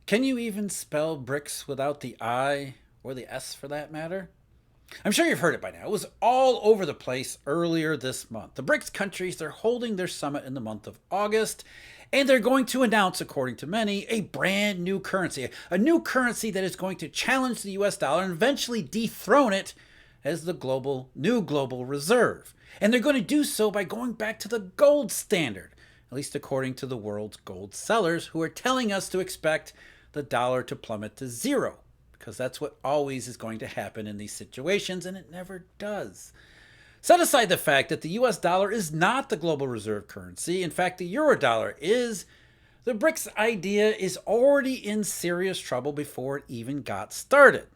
Can you even spell BRICS without the I or the S for that matter? I'm sure you've heard it by now. It was all over the place earlier this month. The BRICS countries, they're holding their summit in the month of August, and they're going to announce, according to many, a brand new currency. A new currency that is going to challenge the US dollar and eventually dethrone it as the new global reserve. And they're going to do so by going back to the gold standard, at least according to the world's gold sellers, who are telling us to expect the dollar to plummet to zero, because that's what always is going to happen in these situations, and it never does. Set aside the fact that the US dollar is not the global reserve currency. In fact, the Eurodollar is. The BRICS idea is already in serious trouble before it even got started.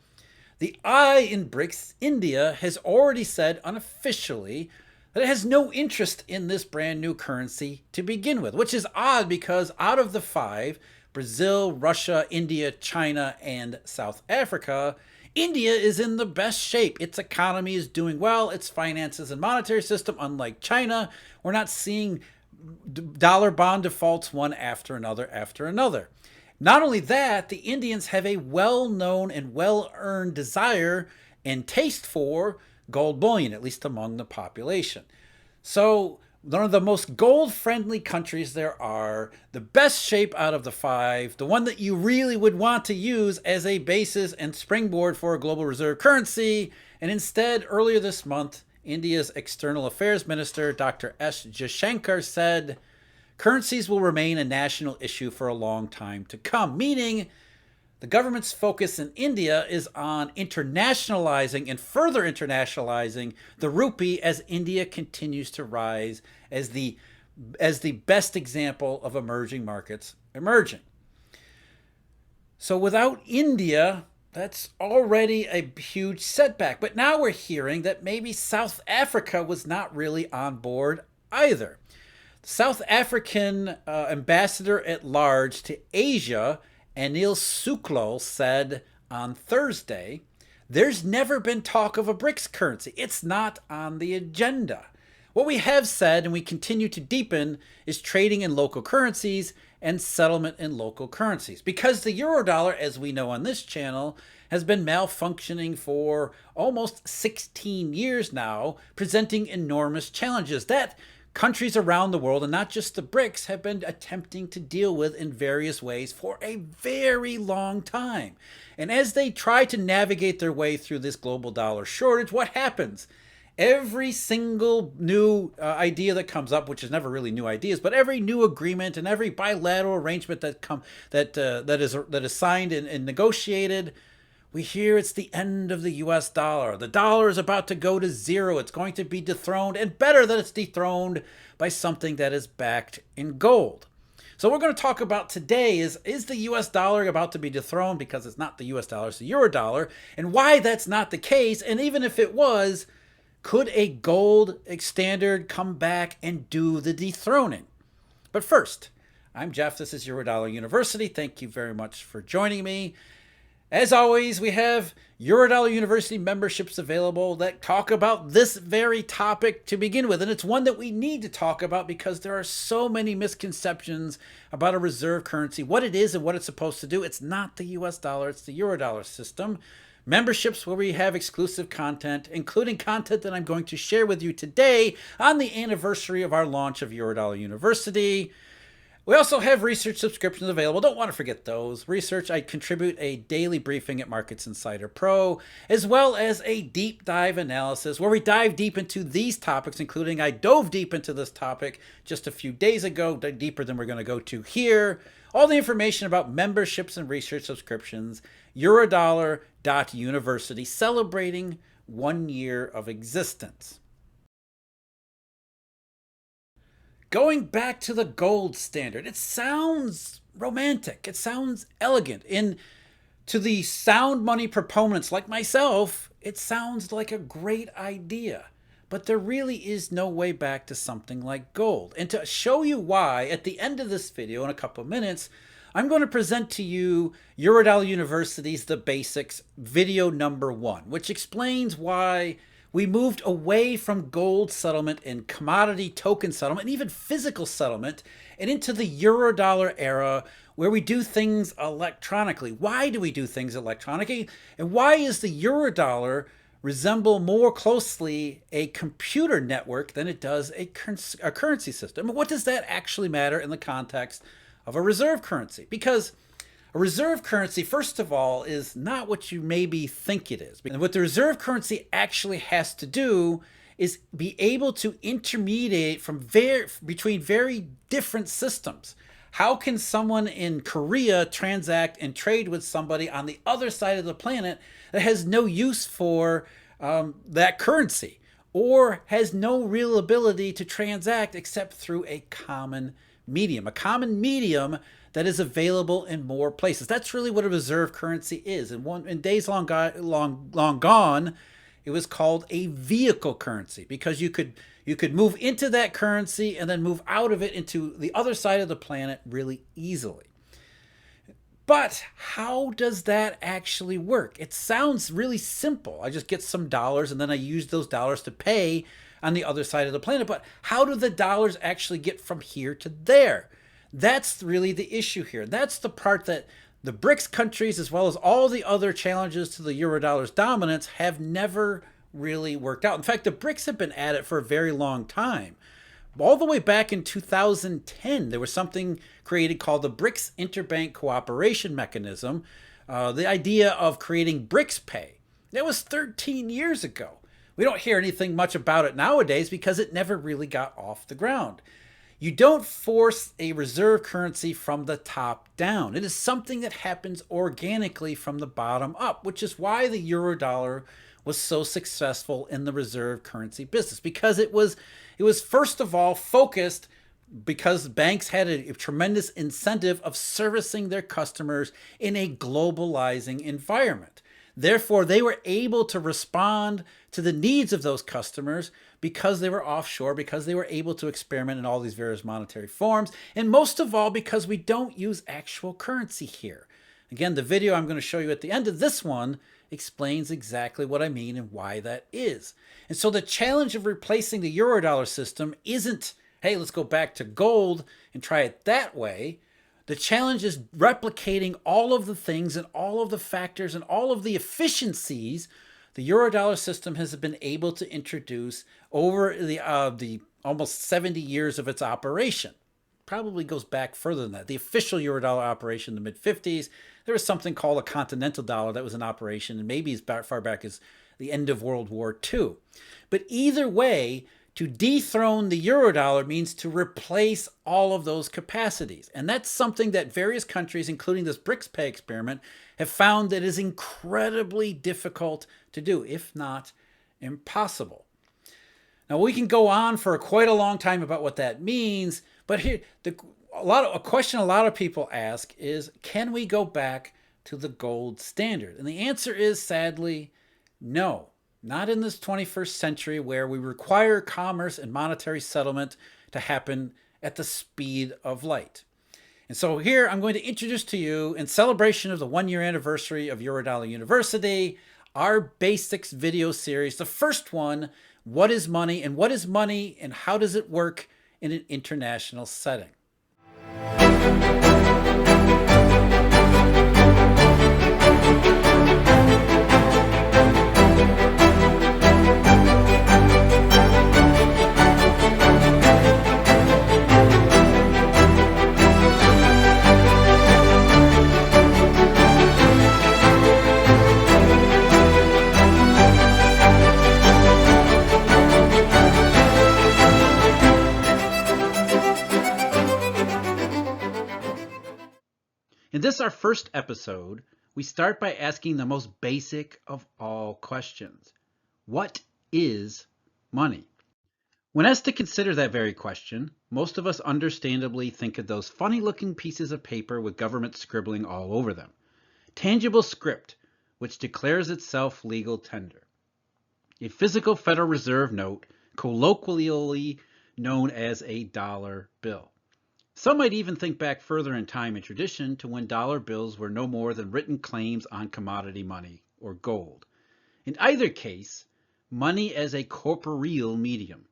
The I in BRICS, India, has already said unofficially that it has no interest in this brand new currency to begin with, which is odd because out of the five, Brazil, Russia, India, China, and South Africa, India is in the best shape. Its economy is doing well. Its finances and monetary system, unlike China, we're not seeing dollar bond defaults one after another after another. Not only that, the Indians have a well-known and well-earned desire and taste for gold bullion, at least among the population. So one of the most gold-friendly countries there are, the best shape out of the five, the one that you really would want to use as a basis and springboard for a global reserve currency. And instead, earlier this month, India's External Affairs Minister, Dr. S. Jaishankar, said, currencies will remain a national issue for a long time to come, meaning the government's focus in India is on internationalizing and further internationalizing the rupee as India continues to rise as the best example of emerging markets emerging. So without India, that's already a huge setback. But now we're hearing that maybe South Africa was not really on board either. South African ambassador at large to Asia, Anil Suklal, said on Thursday, there's never been talk of a BRICS currency. It's not on the agenda. What we have said, and we continue to deepen, is trading in local currencies and settlement in local currencies. Because the Eurodollar, as we know on this channel, has been malfunctioning for almost 16 years now, presenting enormous challenges that countries around the world, and not just the BRICS, have been attempting to deal with in various ways for a very long time. And as they try to navigate their way through this global dollar shortage, what happens? Every single new idea that comes up, which is never really new ideas, but every new agreement and every bilateral arrangement that is signed and negotiated, we hear it's the end of the US dollar. The dollar is about to go to zero. It's going to be dethroned, and better that it's dethroned by something that is backed in gold. So what we're going to talk about today is the US dollar about to be dethroned because it's not the US dollar, it's the Eurodollar, and why that's not the case. And even if it was, could a gold standard come back and do the dethroning? But first, I'm Jeff. This is Eurodollar University. Thank you very much for joining me. As always, we have Eurodollar University memberships available that talk about this very topic to begin with. And it's one that we need to talk about because there are so many misconceptions about a reserve currency, what it is and what it's supposed to do. It's not the US dollar, it's the Eurodollar system. Memberships where we have exclusive content, including content that I'm going to share with you today on the anniversary of our launch of Eurodollar University. We also have research subscriptions available. Don't want to forget those. Research, I contribute a daily briefing at Markets Insider Pro, as well as a deep dive analysis where we dive deep into these topics, including I dove deep into this topic just a few days ago, deeper than we're going to go to here. All the information about memberships and research subscriptions, Eurodollar.University, celebrating 1 year of existence. Going back to the gold standard, it sounds romantic. It sounds elegant. And to the sound money proponents like myself, it sounds like a great idea. But there really is no way back to something like gold. And to show you why, at the end of this video, in a couple of minutes, I'm going to present to you Eurodollar University's The Basics video number 1, which explains why we moved away from gold settlement and commodity token settlement and even physical settlement and into the Eurodollar era where we do things electronically. Why do we do things electronically? And why is the Eurodollar resemble more closely a computer network than it does a currency system? And what does that actually matter in the context of a reserve currency? Because a reserve currency, first of all, is not what you maybe think it is. And what the reserve currency actually has to do is be able to intermediate between very different systems. How can someone in Korea transact and trade with somebody on the other side of the planet that has no use for that currency, or has no real ability to transact except through a common medium that is available in more places? That's really what a reserve currency is. And in days long gone, it was called a vehicle currency, because you could move into that currency and then move out of it into the other side of the planet really easily. But how does that actually work? It sounds really simple. I just get some dollars and then I use those dollars to pay on the other side of the planet. But how do the dollars actually get from here to there? That's really the issue here. That's the part that the BRICS countries, as well as all the other challenges to the Eurodollar's dominance, have never really worked out. In fact, the BRICS have been at it for a very long time. All the way back in 2010, there was something created called the BRICS Interbank Cooperation Mechanism, the idea of creating BRICS Pay. That was 13 years ago. We don't hear anything much about it nowadays because it never really got off the ground. You don't force a reserve currency from the top down. It is something that happens organically from the bottom up, which is why the Eurodollar was so successful in the reserve currency business, because it was first of all focused, because banks had a tremendous incentive of servicing their customers in a globalizing environment. Therefore, they were able to respond to the needs of those customers because they were offshore, because they were able to experiment in all these various monetary forms, and most of all, because we don't use actual currency here. Again, the video I'm going to show you at the end of this one explains exactly what I mean and why that is. And so the challenge of replacing the Eurodollar system isn't, hey, let's go back to gold and try it that way. The challenge is replicating all of the things and all of the factors and all of the efficiencies the Eurodollar system has been able to introduce over the almost 70 years of its operation. Probably goes back further than that. The official Eurodollar operation in the mid-50s, there was something called a continental dollar that was in operation, and maybe as far back as the end of World War II. But either way, to dethrone the Eurodollar means to replace all of those capacities. And that's something that various countries, including this BRICS Pay experiment, have found that is incredibly difficult to do, if not impossible. Now, we can go on for quite a long time about what that means, but here, a question a lot of people ask is, can we go back to the gold standard? And the answer is, sadly, no. Not in this 21st century, where we require commerce and monetary settlement to happen at the speed of light. And so here I'm going to introduce to you, in celebration of the 1-year anniversary of Eurodollar University, our basics video series. The first one, what is money and how does it work in an international setting? In this, our first episode, we start by asking the most basic of all questions. What is money? When asked to consider that very question, most of us understandably think of those funny-looking pieces of paper with government scribbling all over them. Tangible script, which declares itself legal tender. A physical Federal Reserve note, colloquially known as a dollar bill. Some might even think back further in time and tradition to when dollar bills were no more than written claims on commodity money, or gold. In either case, money as a corporeal medium.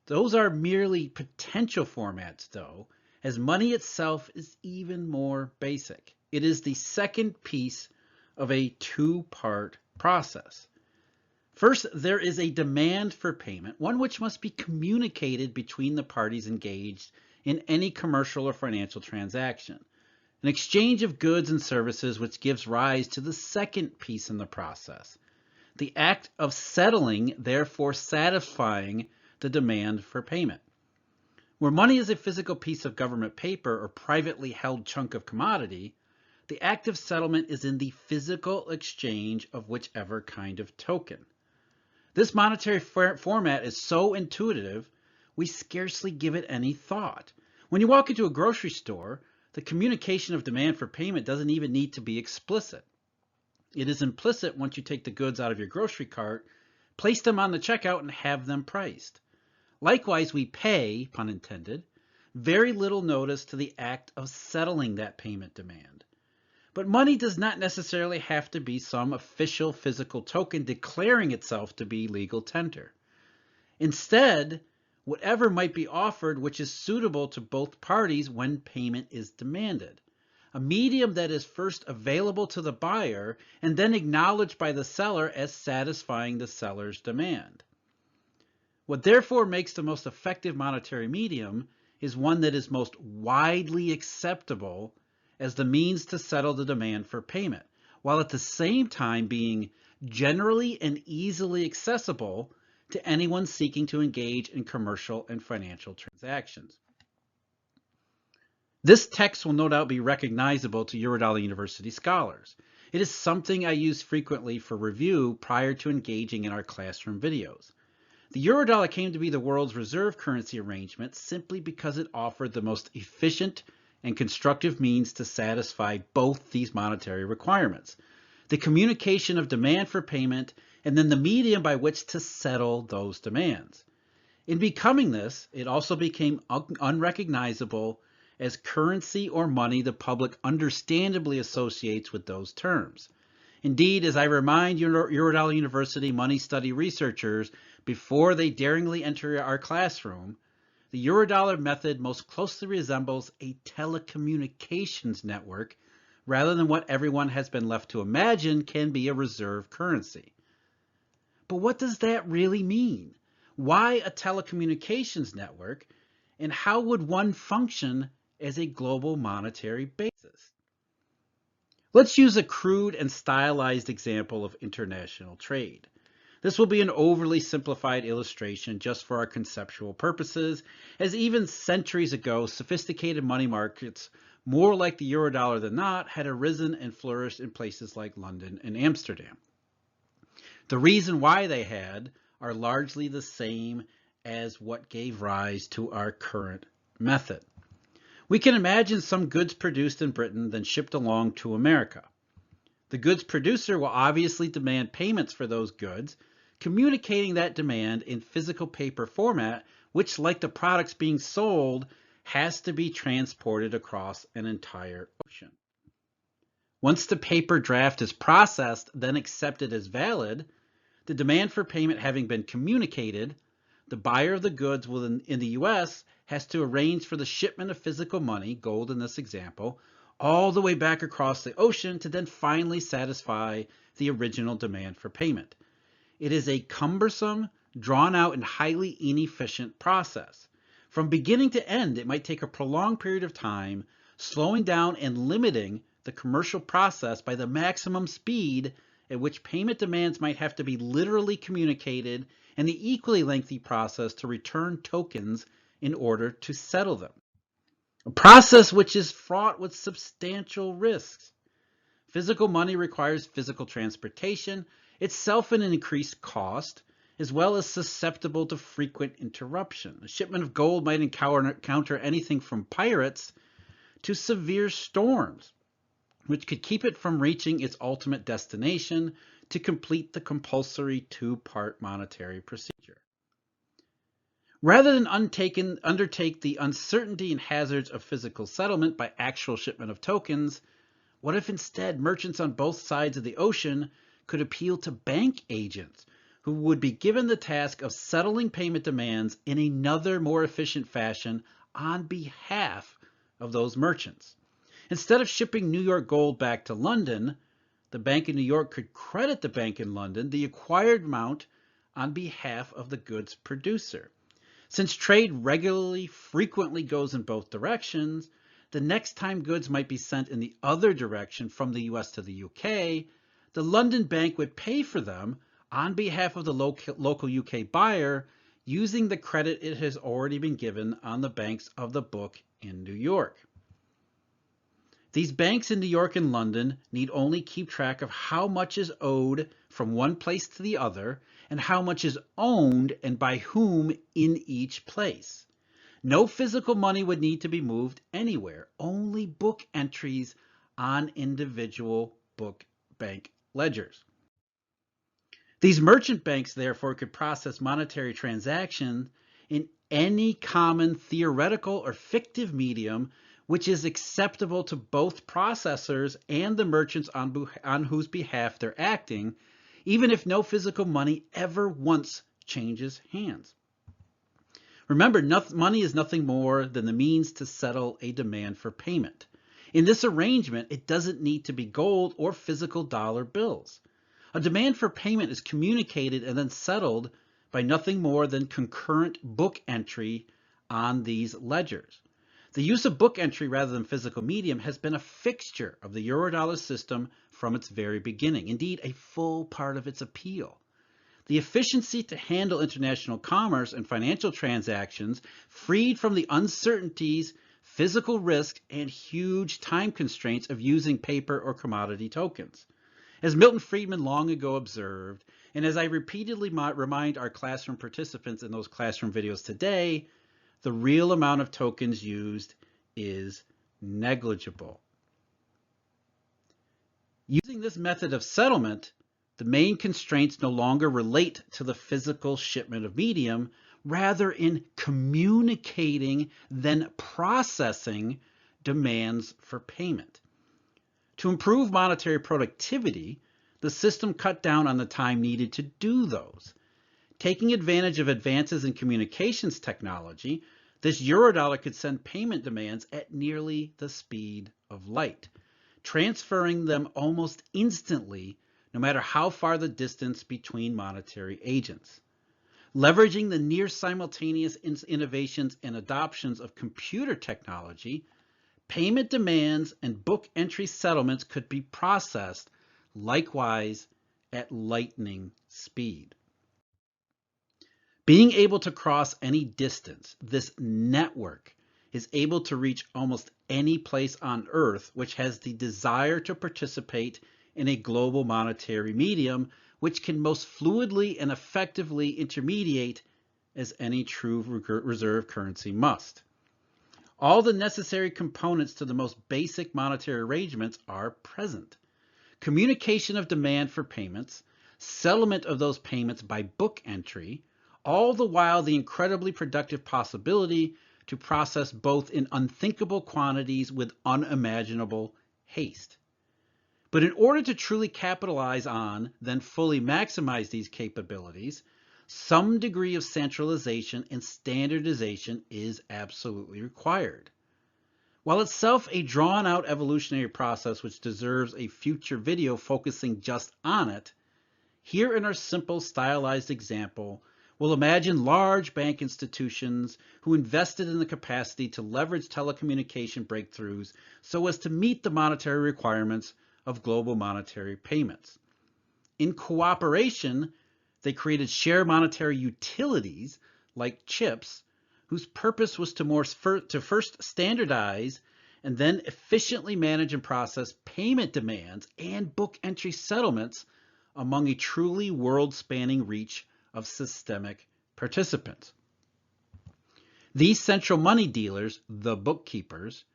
Those are merely potential formats, though, as money itself is even more basic. It is the second piece of a two-part process. First, there is a demand for payment, one which must be communicated between the parties engaged in any commercial or financial transaction. An exchange of goods and services which gives rise to the second piece in the process. The act of settling, therefore satisfying the demand for payment. Where money is a physical piece of government paper or privately held chunk of commodity, the act of settlement is in the physical exchange of whichever kind of token. This monetary format is so intuitive, we scarcely give it any thought. When you walk into a grocery store, the communication of demand for payment doesn't even need to be explicit. It is implicit once you take the goods out of your grocery cart, place them on the checkout, and have them priced. Likewise, we pay, pun intended, very little notice to the act of settling that payment demand. But money does not necessarily have to be some official physical token declaring itself to be legal tender. Instead, whatever might be offered which is suitable to both parties when payment is demanded. A medium that is first available to the buyer and then acknowledged by the seller as satisfying the seller's demand. What therefore makes the most effective monetary medium is one that is most widely acceptable as the means to settle the demand for payment, while at the same time being generally and easily accessible to anyone seeking to engage in commercial and financial transactions. This text will no doubt be recognizable to Eurodollar University scholars. It is something I use frequently for review prior to engaging in our classroom videos. The Eurodollar came to be the world's reserve currency arrangement simply because it offered the most efficient and constructive means to satisfy both these monetary requirements. The communication of demand for payment and then the medium by which to settle those demands. In becoming this, it also became unrecognizable as currency or money the public understandably associates with those terms. Indeed, as I remind Eurodollar University money study researchers before they daringly enter our classroom, the Eurodollar method most closely resembles a telecommunications network rather than what everyone has been left to imagine can be a reserve currency. But what does that really mean? Why a telecommunications network, and how would one function as a global monetary basis? Let's use a crude and stylized example of international trade. This will be an overly simplified illustration just for our conceptual purposes, as even centuries ago, sophisticated money markets, more like the Eurodollar than not, had arisen and flourished in places like London and Amsterdam. The reason why they had are largely the same as what gave rise to our current method. We can imagine some goods produced in Britain then shipped along to America. The goods producer will obviously demand payments for those goods, communicating that demand in physical paper format, which, like the products being sold, has to be transported across an entire ocean. Once the paper draft is processed, then accepted as valid, the demand for payment having been communicated, the buyer of the goods in the US has to arrange for the shipment of physical money, gold in this example, all the way back across the ocean to then finally satisfy the original demand for payment. It is a cumbersome, drawn out, and highly inefficient process. From beginning to end, it might take a prolonged period of time, slowing down and limiting the commercial process by the maximum speed at which payment demands might have to be literally communicated, and the equally lengthy process to return tokens in order to settle them. A process which is fraught with substantial risks. Physical money requires physical transportation, itself an increased cost, as well as susceptible to frequent interruption. A shipment of gold might encounter anything from pirates to severe storms, which could keep it from reaching its ultimate destination to complete the compulsory two-part monetary procedure. Rather than undertake the uncertainty and hazards of physical settlement by actual shipment of tokens, what if instead merchants on both sides of the ocean could appeal to bank agents who would be given the task of settling payment demands in another more efficient fashion on behalf of those merchants. Instead of shipping New York gold back to London, the Bank in New York could credit the Bank in London the acquired amount on behalf of the goods producer. Since trade regularly, frequently goes in both directions, the next time goods might be sent in the other direction from the US to the UK, the London bank would pay for them on behalf of the local UK buyer using the credit it has already been given on the banks of the book in New York. These banks in New York and London need only keep track of how much is owed from one place to the other and how much is owned and by whom in each place. No physical money would need to be moved anywhere, only book entries on individual book bank ledgers. These merchant banks, therefore, could process monetary transactions in any common theoretical or fictive medium which is acceptable to both processors and the merchants on whose behalf they're acting, even if no physical money ever once changes hands. Remember, money is nothing more than the means to settle a demand for payment. In this arrangement, it doesn't need to be gold or physical dollar bills. A demand for payment is communicated and then settled by nothing more than concurrent book entry on these ledgers. The use of book entry rather than physical medium has been a fixture of the Eurodollar system from its very beginning, indeed a full part of its appeal. The efficiency to handle international commerce and financial transactions, freed from the uncertainties, physical risk, and huge time constraints of using paper or commodity tokens. As Milton Friedman long ago observed, and as I repeatedly remind our classroom participants in those classroom videos today, the real amount of tokens used is negligible. Using this method of settlement, the main constraints no longer relate to the physical shipment of medium, rather in communicating, then processing demands for payment. To improve monetary productivity, the system cut down on the time needed to do those. Taking advantage of advances in communications technology, this Eurodollar could send payment demands at nearly the speed of light, transferring them almost instantly, no matter how far the distance between monetary agents. Leveraging the near simultaneous innovations and adoptions of computer technology, payment demands and book entry settlements could be processed likewise at lightning speed. Being able to cross any distance, this network is able to reach almost any place on Earth which has the desire to participate in a global monetary medium, which can most fluidly and effectively intermediate as any true reserve currency must. All the necessary components to the most basic monetary arrangements are present. Communication of demand for payments, settlement of those payments by book entry, all the while the incredibly productive possibility to process both in unthinkable quantities with unimaginable haste. But in order to truly capitalize on, then fully maximize these capabilities, some degree of centralization and standardization is absolutely required. While itself a drawn-out evolutionary process which deserves a future video focusing just on it, here in our simple stylized example, we'll imagine large bank institutions who invested in the capacity to leverage telecommunication breakthroughs so as to meet the monetary requirements of global monetary payments. In cooperation, they created shared monetary utilities like chips, whose purpose was to first standardize and then efficiently manage and process payment demands and book entry settlements among a truly world-spanning reach of systemic participants. These central money dealers, the bookkeepers,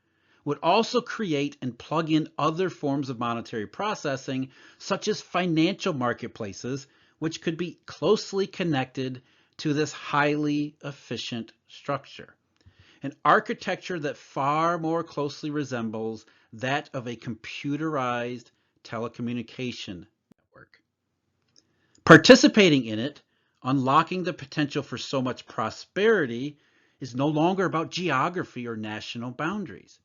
would also create and plug in other forms of monetary processing, such as financial marketplaces, which could be closely connected to this highly efficient structure. An architecture that far more closely resembles that of a computerized telecommunication network. Participating in it, unlocking the potential for so much prosperity, is no longer about geography or national boundaries.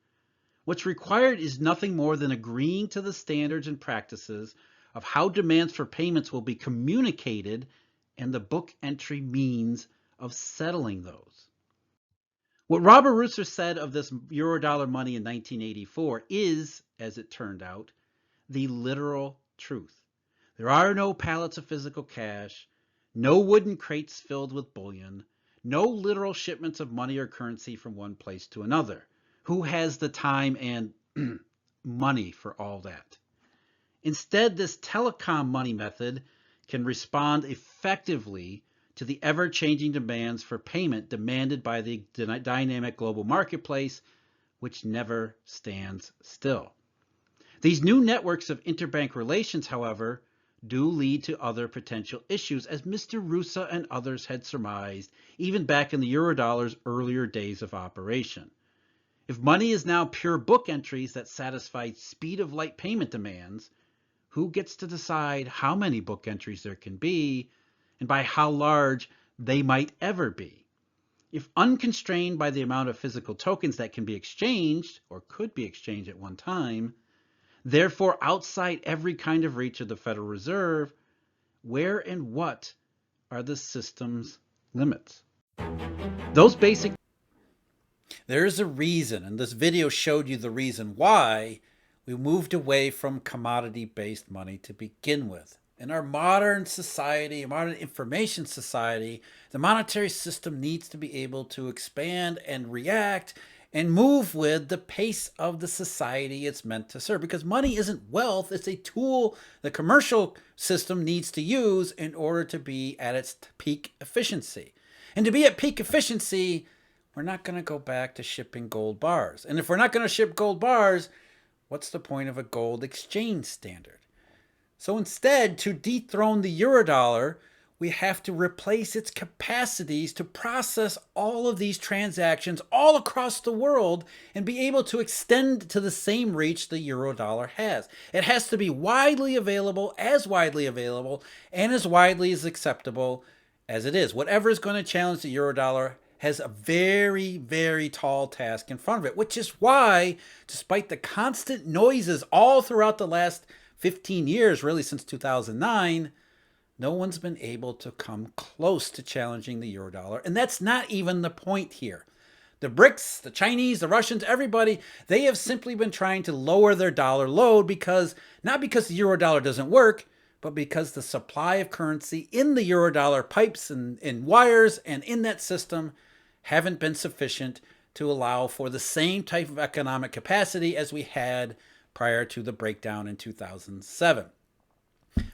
What's required is nothing more than agreeing to the standards and practices of how demands for payments will be communicated and the book entry means of settling those. What Robert Reuters said of this Eurodollar money in 1984 is, as it turned out, the literal truth. There are no pallets of physical cash, no wooden crates filled with bullion, no literal shipments of money or currency from one place to another. Who has the time and money for all that? Instead, this telecom money method can respond effectively to the ever-changing demands for payment demanded by the dynamic global marketplace, which never stands still. These new networks of interbank relations, however, do lead to other potential issues, as Mr. Rusa and others had surmised, even back in the Eurodollar's earlier days of operation. If money is now pure book entries that satisfy speed of light payment demands, who gets to decide how many book entries there can be and by how large they might ever be? If unconstrained by the amount of physical tokens that can be exchanged or could be exchanged at one time, therefore outside every kind of reach of the Federal Reserve, where and what are the system's limits? Those basic... There's a reason, and this video showed you the reason why we moved away from commodity-based money to begin with. In our modern society, modern information society, the monetary system needs to be able to expand and react and move with the pace of the society it's meant to serve. Because money isn't wealth, it's a tool the commercial system needs to use in order to be at its peak efficiency. And to be at peak efficiency, we're not going to go back to shipping gold bars. And if we're not going to ship gold bars, what's the point of a gold exchange standard? So instead, to dethrone the Eurodollar, we have to replace its capacities to process all of these transactions all across the world and be able to extend to the same reach the Eurodollar has. It has to be widely available, and as widely as acceptable as it is. Whatever is going to challenge the Eurodollar has a very, very tall task in front of it, which is why, despite the constant noises all throughout the last 15 years, really since 2009, no one's been able to come close to challenging the Eurodollar. And that's not even the point here. The BRICS, the Chinese, the Russians, everybody, they have simply been trying to lower their dollar load not because the Eurodollar doesn't work, but because the supply of currency in the Eurodollar pipes and wires and in that system haven't been sufficient to allow for the same type of economic capacity as we had prior to the breakdown in 2007.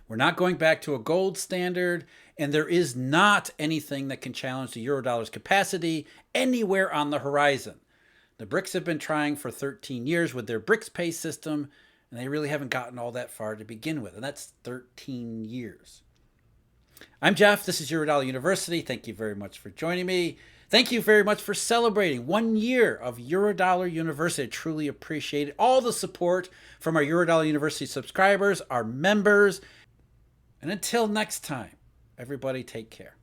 We're not going back to a gold standard, and there is not anything that can challenge the Eurodollar's capacity anywhere on the horizon. The BRICS have been trying for 13 years with their BRICS pay system, and they really haven't gotten all that far to begin with, and that's 13 years. I'm Jeff. This is Eurodollar University. Thank you very much for joining me. Thank you very much for celebrating 1 year of Eurodollar University. I truly appreciate all the support from our Eurodollar University subscribers, our members. And until next time, everybody take care.